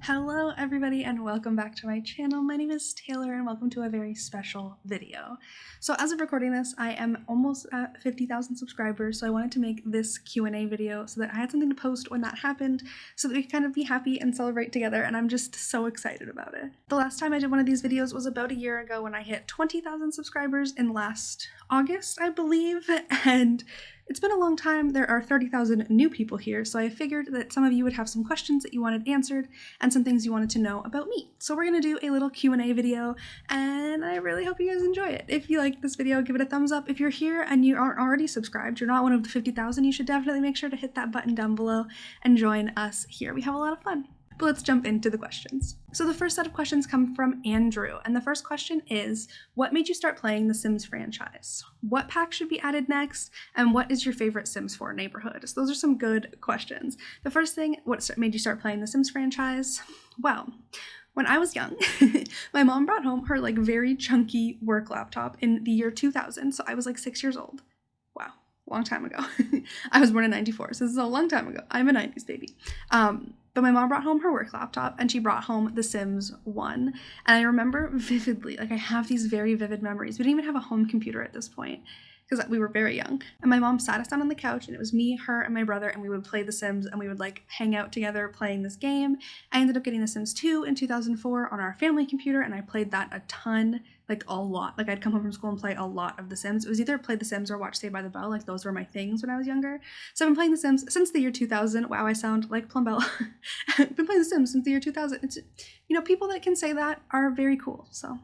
Hello everybody and welcome back to my channel. My name is Taylor and welcome to a very special video. So as of recording this, I am almost at 50,000 subscribers, so I wanted to make this Q&A video so that I had something to post when that happened so that we could kind of be happy and celebrate together, and I'm just so excited about it. The last time I did one of these videos was about a year ago when I hit 20,000 subscribers in last August, I believe, and it's been a long time. There are 30,000 new people here, so I figured that some of you would have some questions that you wanted answered and some things you wanted to know about me. So we're going to do a little Q&A video, and I really hope you guys enjoy it. If you like this video, give it a thumbs up. If you're here and you aren't already subscribed, you're not one of the 50,000, you should definitely make sure to hit that button down below and join us here. We have a lot of fun. But let's jump into the questions. So the first set of questions come from Andrew, and the first question is, what made you start playing the Sims franchise? What pack should be added next? And what is your favorite Sims 4 neighborhood? So those are some good questions. The first thing, what made you start playing the Sims franchise? Well, when I was young, my mom brought home her very chunky work laptop in the year 2000, so I was 6 years old. Wow, long time ago. I was born in 94, so this is a long time ago. I'm a 90s baby. But my mom brought home her work laptop and she brought home The Sims 1. And I remember vividly, I have these very vivid memories. We didn't even have a home computer at this point because we were very young. And my mom sat us down on the couch and it was me, her, and my brother, and we would play The Sims and we would hang out together playing this game. I ended up getting The Sims 2 in 2004 on our family computer and I played that a ton, a lot. I'd come home from school and play a lot of The Sims. It was either play The Sims or watch Saved by the Bell. Those were my things when I was younger. So I've been playing The Sims since the year 2000. Wow, I sound like Plumbella. I've been playing The Sims since the year 2000. It's, people that can say that are very cool. So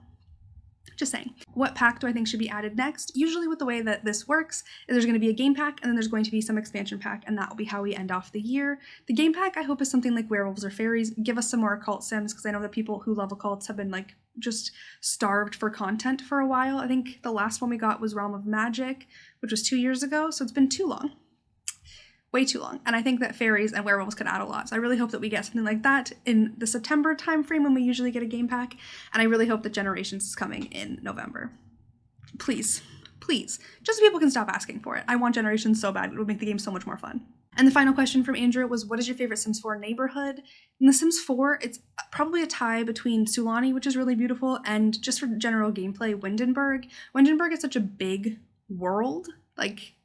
just saying. What pack do I think should be added next? Usually with the way that this works is there's going to be a game pack and then there's going to be some expansion pack, and that will be how we end off the year. The game pack I hope is something like werewolves or fairies. Give us some more occult Sims because I know that people who love occults have been just starved for content for a while. I think the last one we got was Realm of Magic, which was 2 years ago, so it's been too long. Way too long. And I think that fairies and werewolves could add a lot. So I really hope that we get something like that in the September timeframe when we usually get a game pack. And I really hope that Generations is coming in November. Please, please. Just so people can stop asking for it. I want Generations so bad. It would make the game so much more fun. And the final question from Andrew was, what is your favorite Sims 4 neighborhood? In The Sims 4, it's probably a tie between Sulani, which is really beautiful, and just for general gameplay, Windenburg. Windenburg is such a big world,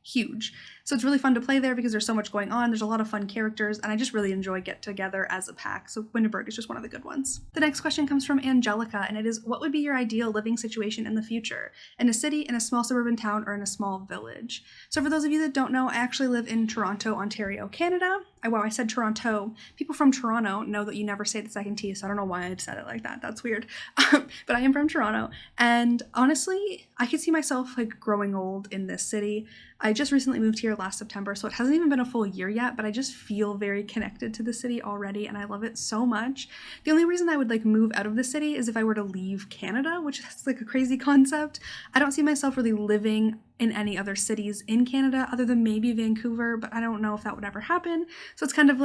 huge. So it's really fun to play there because there's so much going on. There's a lot of fun characters, and I just really enjoy Get Together as a pack. So Windenburg is just one of the good ones. The next question comes from Angelica, and it is, what would be your ideal living situation in the future? In a city, in a small suburban town, or in a small village? So for those of you that don't know, I actually live in Toronto, Ontario, Canada. I said Toronto. People from Toronto know that you never say the second T, so I don't know why I said it like that. That's weird. But I am from Toronto, and honestly, I could see myself growing old in this city. I just recently moved here last September, so it hasn't even been a full year yet, but I just feel very connected to the city already, and I love it so much. The only reason I would move out of the city is if I were to leave Canada, which is a crazy concept. I don't see myself really living in any other cities in Canada other than maybe Vancouver, but I don't know if that would ever happen. So it's kind of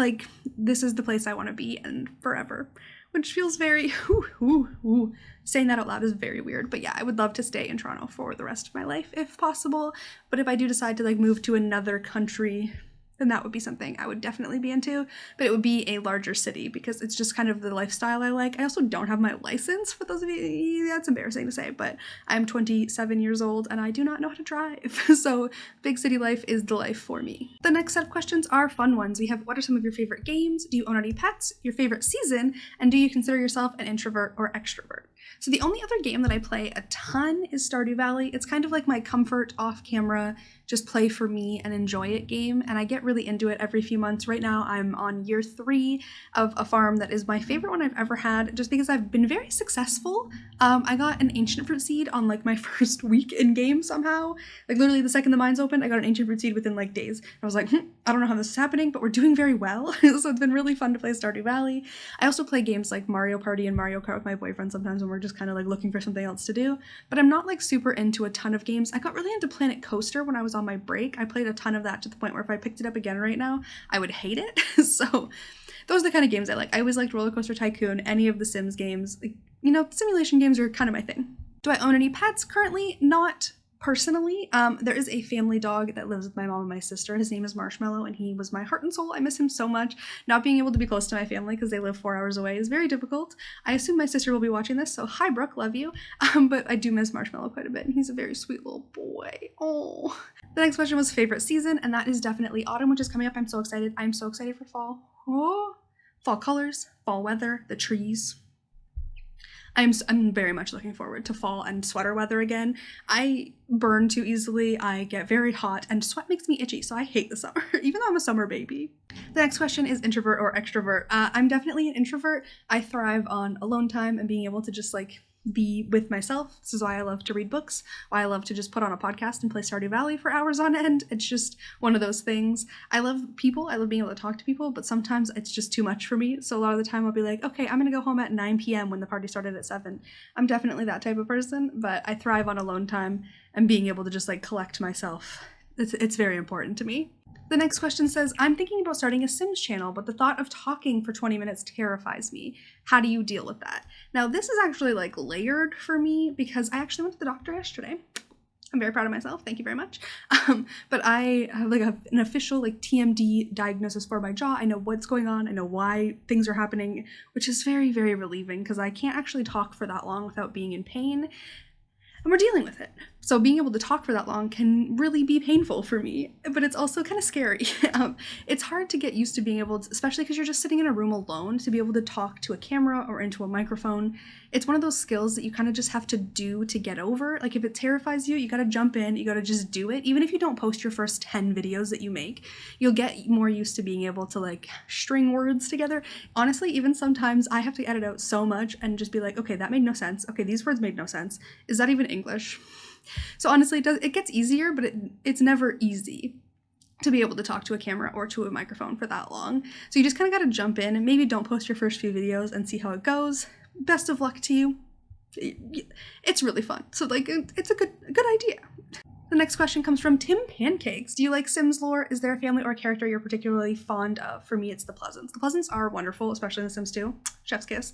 this is the place I want to be and forever, which feels very, saying that out loud is very weird. But yeah, I would love to stay in Toronto for the rest of my life if possible. But if I do decide to move to another country, then that would be something I would definitely be into, but it would be a larger city because it's just kind of the lifestyle I like. I also don't have my license, for those of you, that's embarrassing to say, but I'm 27 years old and I do not know how to drive. So big city life is the life for me. The next set of questions are fun ones. We have, what are some of your favorite games? Do you own any pets? Your favorite season? And do you consider yourself an introvert or extrovert? So the only other game that I play a ton is Stardew Valley. It's kind of my comfort off camera, just play for me and enjoy it game, and I get really into it every few months. Right now I'm on year 3 of a farm that is my favorite one I've ever had, just because I've been very successful. I got an ancient fruit seed on my first week in game somehow. Literally the second the mines opened, I got an ancient fruit seed within days. I was I don't know how this is happening, but we're doing very well. So it's been really fun to play Stardew Valley. I also play games like Mario Party and Mario Kart with my boyfriend sometimes when we're just kind of looking for something else to do, but I'm not super into a ton of games. I got really into Planet Coaster when I was on my break. I played a ton of that to the point where if I picked it up again right now, I would hate it. So those are the kind of games I like. I always liked Roller Coaster Tycoon, any of the Sims games. Simulation games are kind of my thing. Do I own any pets? Currently, not Personally, there is a family dog that lives with my mom and my sister. His name is Marshmallow, and he was my heart and soul. I miss him so much. Not being able to be close to my family because they live 4 hours away is very difficult. I assume my sister will be watching this, so hi, Brooke, love you. But I do miss Marshmallow quite a bit, and he's a very sweet little boy. Oh. The next question was favorite season, and that is definitely autumn, which is coming up. I'm so excited. I'm so excited for fall. Oh, fall colors, fall weather, the trees. I'm very much looking forward to fall and sweater weather again. I burn too easily, I get very hot, and sweat makes me itchy, so I hate the summer, even though I'm a summer baby. The next question is introvert or extrovert. I'm definitely an introvert. I thrive on alone time and being able to just like be with myself. This is why I love to read books, why I love to just put on a podcast and play Stardew Valley for hours on end. It's just one of those things. I love people, I love being able to talk to people, but sometimes it's just too much for me. So a lot of the time I'll be like, okay, I'm gonna go home at 9 p.m. when the party started at 7. I'm definitely that type of person, but I thrive on alone time and being able to just like collect myself. It's very important to me. The next question says, I'm thinking about starting a Sims channel, but the thought of talking for 20 minutes terrifies me. How do you deal with that? Now, this is actually like layered for me because I actually went to the doctor yesterday. I'm very proud of myself. Thank you very much. But I have like an official like TMD diagnosis for my jaw. I know what's going on. I know why things are happening, which is very, very relieving because I can't actually talk for that long without being in pain. And we're dealing with it. So being able to talk for that long can really be painful for me, but it's also kind of scary. It's hard to get used to being able to, especially because you're just sitting in a room alone, to be able to talk to a camera or into a microphone. It's one of those skills that you kind of just have to do to get over. Like if it terrifies you, you got to jump in, you got to just do it. Even if you don't post your first 10 videos that you make, you'll get more used to being able to like string words together. Honestly, even sometimes I have to edit out so much and just be like, okay, that made no sense. Okay, these words made no sense. Is that even English? So honestly, it gets easier, but it's never easy to be able to talk to a camera or to a microphone for that long. So you just kind of got to jump in and maybe don't post your first few videos and see how it goes. Best of luck to you. It's really fun. So like, it's a good idea. The next question comes from Tim Pancakes. Do you like Sims lore? Is there a family or character you're particularly fond of? For me, it's the Pleasants. The Pleasants are wonderful, especially in The Sims 2. Chef's kiss.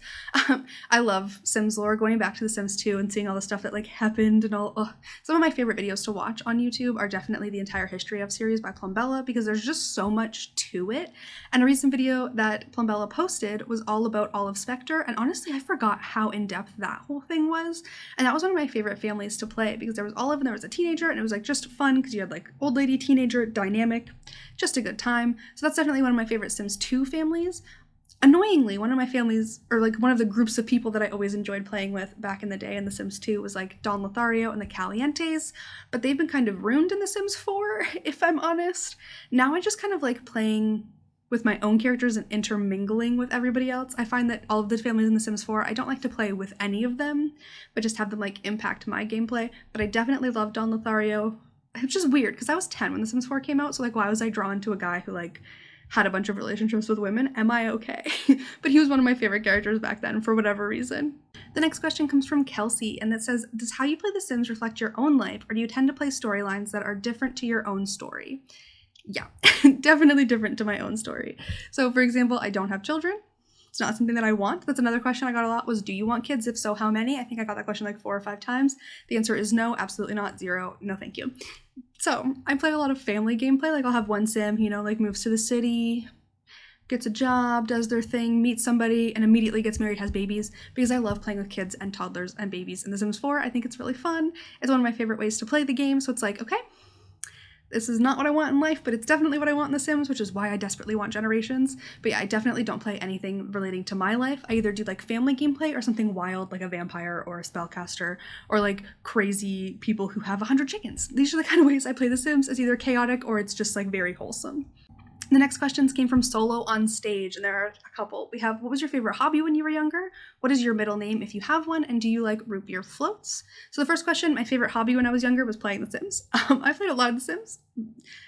I love Sims lore, going back to The Sims 2 and seeing all the stuff that like happened and all. Some of my favorite videos to watch on YouTube are definitely the entire History of series by Plumbella because there's just so much to it. And a recent video that Plumbella posted was all about Olive Spectre, and honestly, I forgot how in-depth that whole thing was. And that was one of my favorite families to play because there was Olive and there was a teenager, and it was like just fun because you had like old lady, teenager, dynamic, just a good time. So that's definitely one of my favorite Sims 2 families. Annoyingly, one of my families, or like one of the groups of people that I always enjoyed playing with back in the day in The Sims 2 was like Don Lothario and the Calientes, but they've been kind of ruined in The Sims 4, if I'm honest. Now I just kind of like playing with my own characters and intermingling with everybody else. I find that all of the families in The Sims 4, I don't like to play with any of them, but just have them like impact my gameplay. But I definitely love Don Lothario. It's just weird because I was 10 when The Sims 4 came out, so like why was I drawn to a guy who like had a bunch of relationships with women? Am I okay? But he was one of my favorite characters back then for whatever reason. The next question comes from Kelsey, and it says, does how you play The Sims reflect your own life, or do you tend to play storylines that are different to your own story? Yeah, definitely different to my own story. So for example, I don't have children. It's not something that I want. That's another question I got a lot was, do you want kids? If so, how many? I think I got that question like 4 or 5 times. The answer is no, absolutely not, 0, no thank you. So I play a lot of family gameplay. Like I'll have one Sim, you know, like moves to the city, gets a job, does their thing, meets somebody, and immediately gets married, has babies, because I love playing with kids and toddlers and babies in The Sims 4. I think it's really fun. It's one of my favorite ways to play the game. So it's like, okay, this is not what I want in life, but it's definitely what I want in The Sims, which is why I desperately want Generations. But yeah, I definitely don't play anything relating to my life. I either do like family gameplay or something wild like a vampire or a spellcaster or like crazy people who have 100 chickens. These are the kind of ways I play The Sims. It's either chaotic or it's just like very wholesome. The next questions came from Solo on Stage, and there are a couple. We have, what was your favorite hobby when you were younger? What is your middle name if you have one? And do you like root beer floats? So the first question, my favorite hobby when I was younger was playing The Sims. I played a lot of The Sims,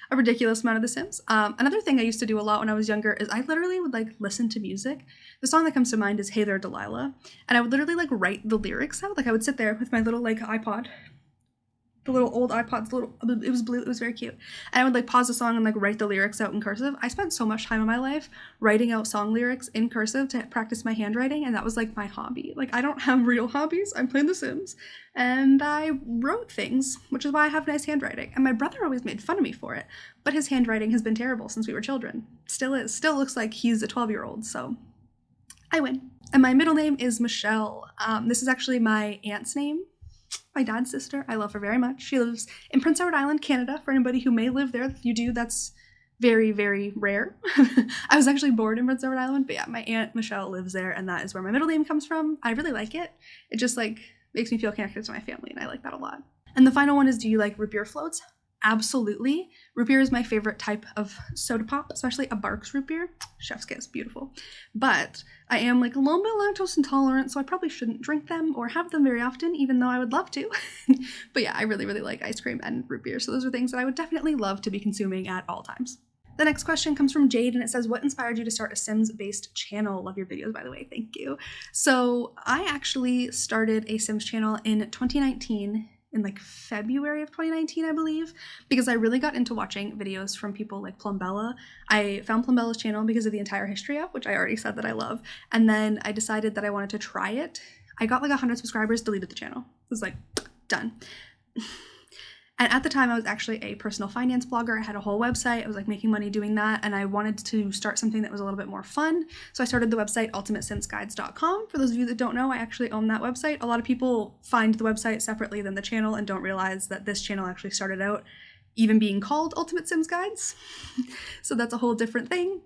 a ridiculous amount of The Sims. Another thing I used to do a lot when I was younger is I literally would like listen to music. The song that comes to mind is Hey There Delilah. And I would literally like write the lyrics out. Like I would sit there with my little like iPod the little old iPods, it was blue, it was very cute. And I would like pause the song and like write the lyrics out in cursive. I spent so much time in my life writing out song lyrics in cursive to practice my handwriting, and that was like my hobby. Like, I don't have real hobbies, I'm playing The Sims, and I wrote things, which is why I have nice handwriting. And my brother always made fun of me for it, but his handwriting has been terrible since we were children. Still is, still looks like he's a 12-year-old, so I win. And my middle name is Michelle. This is actually my aunt's name. My dad's sister. I love her very much. She lives in Prince Edward Island, Canada. For anybody who may live there, if you do, that's very, very rare. I was actually born in Prince Edward Island, but yeah, my aunt Michelle lives there, and that is where my middle name comes from. I really like it. It just like makes me feel connected to my family, and I like that a lot. And the final one is, do you like root beer floats? Absolutely. Root beer is my favorite type of soda pop, especially a Barks root beer. Chef's kiss, beautiful. But I am like a little bit lactose intolerant, so I probably shouldn't drink them or have them very often, even though I would love to. But yeah, I really, really like ice cream and root beer, so those are things that I would definitely love to be consuming at all times. The next question comes from Jade, and it says, what inspired you to start a Sims-based channel? Love your videos, by the way. Thank you. So I actually started a Sims channel in 2019, in like February of 2019, I believe, because I really got into watching videos from people like Plumbella. I found Plumbella's channel because of the entire history of, which I already said that I love. And then I decided that I wanted to try it. I got like 100 subscribers, deleted the channel. It was like, done. And at the time, I was actually a personal finance blogger. I had a whole website. I was like making money doing that, and I wanted to start something that was a little bit more fun. So I started the website ultimatesimsguides.com. For those of you that don't know, I actually own that website. A lot of people find the website separately than the channel and don't realize that this channel actually started out even being called Ultimate Sims Guides. So that's a whole different thing.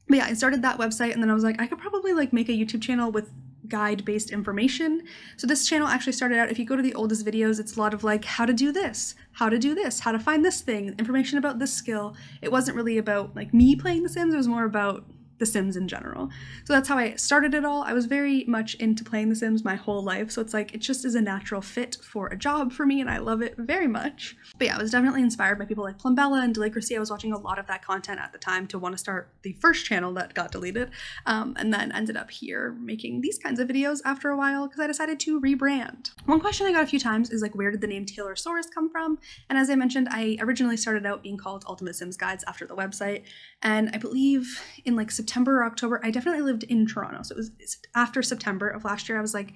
But yeah, I started that website, and then I was like, I could probably like make a YouTube channel with guide-based information. So this channel actually started out, if you go to the oldest videos, it's a lot of like how to do this, how to do this, how to find this thing, information about this skill. It wasn't really about like me playing The Sims, it was more about The Sims in general. So that's how I started it all. I was very much into playing The Sims my whole life, so it's like it just is a natural fit for a job for me, and I love it very much. But yeah, I was definitely inspired by people like Plumbella and Delicacy. I was watching a lot of that content at the time to want to start the first channel that got deleted, and then ended up here making these kinds of videos after a while because I decided to rebrand. One question I got a few times is like, where did the name Taylorsaurus come from? And as I mentioned, I originally started out being called Ultimate Sims Guides after the website, and I believe in like September or October, I definitely lived in Toronto, so it was after September of last year. I was like,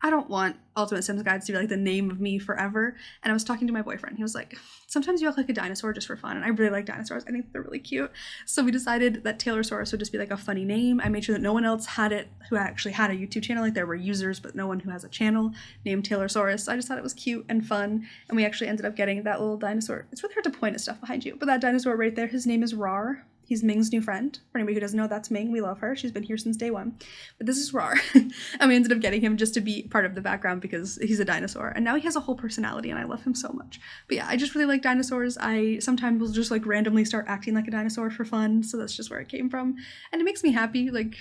I don't want Ultimate Sims Guides to be like the name of me forever. And I was talking to my boyfriend. He was like, sometimes you look like a dinosaur just for fun. And I really like dinosaurs. I think they're really cute. So we decided that Taylorsaurus would just be like a funny name. I made sure that no one else had it who actually had a YouTube channel. Like there were users, but no one who has a channel named Taylorsaurus. So I just thought it was cute and fun. And we actually ended up getting that little dinosaur. It's really hard to point at stuff behind you, but that dinosaur right there, his name is Rar. He's Ming's new friend. For anybody who doesn't know, that's Ming. We love her. She's been here since day one. But this is Rar. And we ended up getting him just to be part of the background because he's a dinosaur. And now he has a whole personality, and I love him so much. But yeah, I just really like dinosaurs. I sometimes will just like randomly start acting like a dinosaur for fun. So that's just where it came from. And it makes me happy. Like,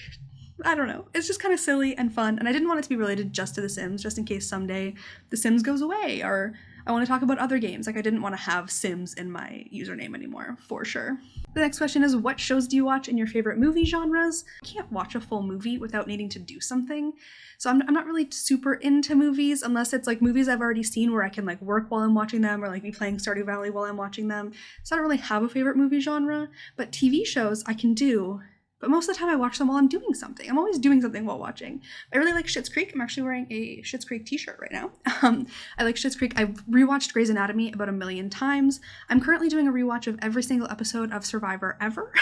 I don't know. It's just kind of silly and fun. And I didn't want it to be related just to The Sims, just in case someday The Sims goes away or I want to talk about other games. Like I didn't want to have Sims in my username anymore, for sure. The next question is, what shows do you watch in your favorite movie genres? I can't watch a full movie without needing to do something. So I'm not really super into movies unless it's like movies I've already seen where I can like work while I'm watching them or like be playing Stardew Valley while I'm watching them. So I don't really have a favorite movie genre, but TV shows I can do. But most of the time I watch them while I'm doing something. I'm always doing something while watching. I really like Schitt's Creek. I'm actually wearing a Schitt's Creek t-shirt right now. I like Schitt's Creek. I've rewatched Grey's Anatomy about 1,000,000 times. I'm currently doing a rewatch of every single episode of Survivor ever.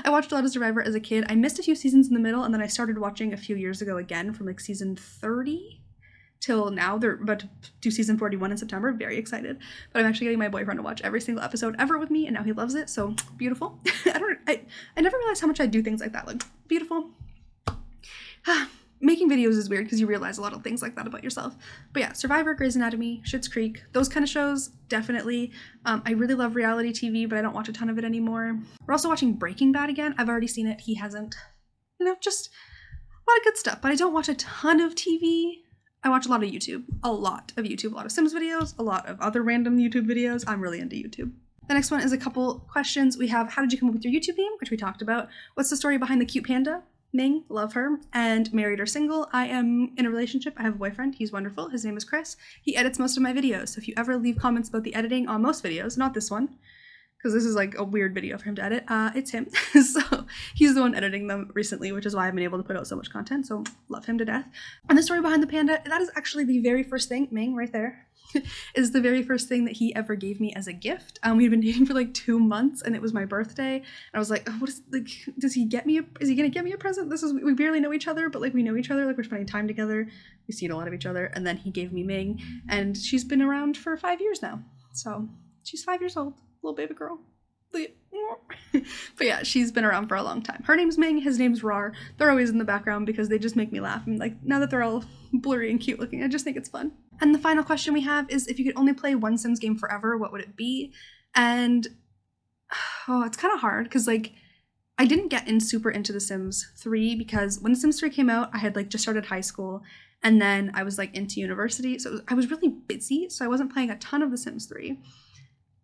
I watched a lot of Survivor as a kid. I missed a few seasons in the middle, and then I started watching a few years ago again from like season 30 till now. They're about to do season 41 in September. Very excited. But I'm actually getting my boyfriend to watch every single episode ever with me, and now he loves it, so beautiful. I never realized how much I do things like that. Like, beautiful. Making videos is weird because you realize a lot of things like that about yourself. But yeah, Survivor, Grey's Anatomy, Schitt's Creek, those kind of shows, definitely. I really love reality TV, but I don't watch a ton of it anymore. We're also watching Breaking Bad again. I've already seen it. He hasn't. You know, just a lot of good stuff, but I don't watch a ton of TV. I watch a lot of YouTube, a lot of Sims videos, a lot of other random YouTube videos. I'm really into YouTube. The next one is a couple questions. We have, how did you come up with your YouTube name, which we talked about. What's the story behind the cute panda? Ming, love her, and married or single. I am in a relationship. I have a boyfriend. He's wonderful. His name is Chris. He edits most of my videos. So if you ever leave comments about the editing on most videos, not this one, because this is like a weird video for him to edit, it's him. So he's the one editing them recently, which is why I've been able to put out so much content. So love him to death. And the story behind the panda, that is actually the very first thing, Ming right there, is the very first thing that he ever gave me as a gift. We'd been dating for like 2 months and it was my birthday. And I was like, oh, what is, like, is he gonna get me a present? We barely know each other, but like we know each other, like we're spending time together. We see a lot of each other. And then he gave me Ming, and she's been around for 5 years now. So she's 5 years old, little baby girl. But yeah, she's been around for a long time. Her name's Ming, his name's Rar. They're always in the background because they just make me laugh. And like, now that they're all blurry and cute looking, I just think it's fun. And the final question we have is, if you could only play one Sims game forever, what would it be? And oh, it's kind of hard because like I didn't get super into The Sims 3 because when The Sims 3 came out, I had like just started high school and then I was like into university. So I was really busy, so I wasn't playing a ton of The Sims 3.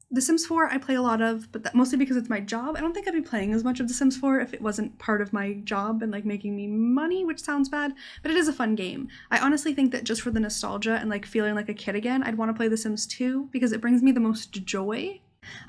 The Sims 4 I play a lot of, but mostly because it's my job. I don't think I'd be playing as much of The Sims 4 if it wasn't part of my job and like making me money, which sounds bad, but it is a fun game. I honestly think that just for the nostalgia and like feeling like a kid again, I'd want to play The Sims 2 because it brings me the most joy.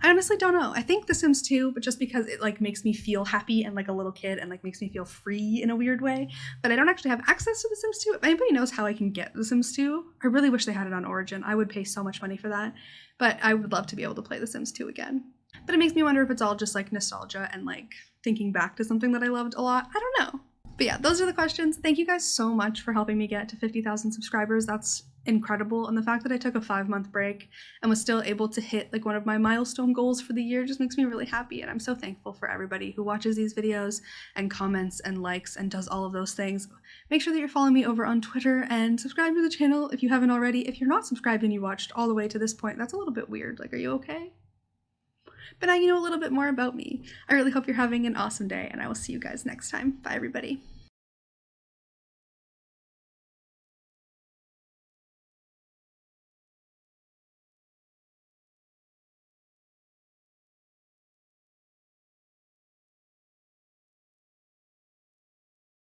I honestly don't know. I think The Sims 2, but just because it like makes me feel happy and like a little kid and like makes me feel free in a weird way. But I don't actually have access to The Sims 2. If anybody knows how I can get The Sims 2, I really wish they had it on Origin. I would pay so much money for that. But I would love to be able to play The Sims 2 again. But it makes me wonder if it's all just like nostalgia and like thinking back to something that I loved a lot. I don't know. But yeah, those are the questions. Thank you guys so much for helping me get to 50,000 subscribers. That's incredible. And the fact that I took a 5-month break and was still able to hit like one of my milestone goals for the year just makes me really happy. And I'm so thankful for everybody who watches these videos and comments and likes and does all of those things. Make sure that you're following me over on Twitter and subscribe to the channel if you haven't already. If you're not subscribed and you watched all the way to this point, that's a little bit weird. Like, are you okay? But now you know a little bit more about me. I really hope you're having an awesome day, and I will see you guys next time. Bye, everybody.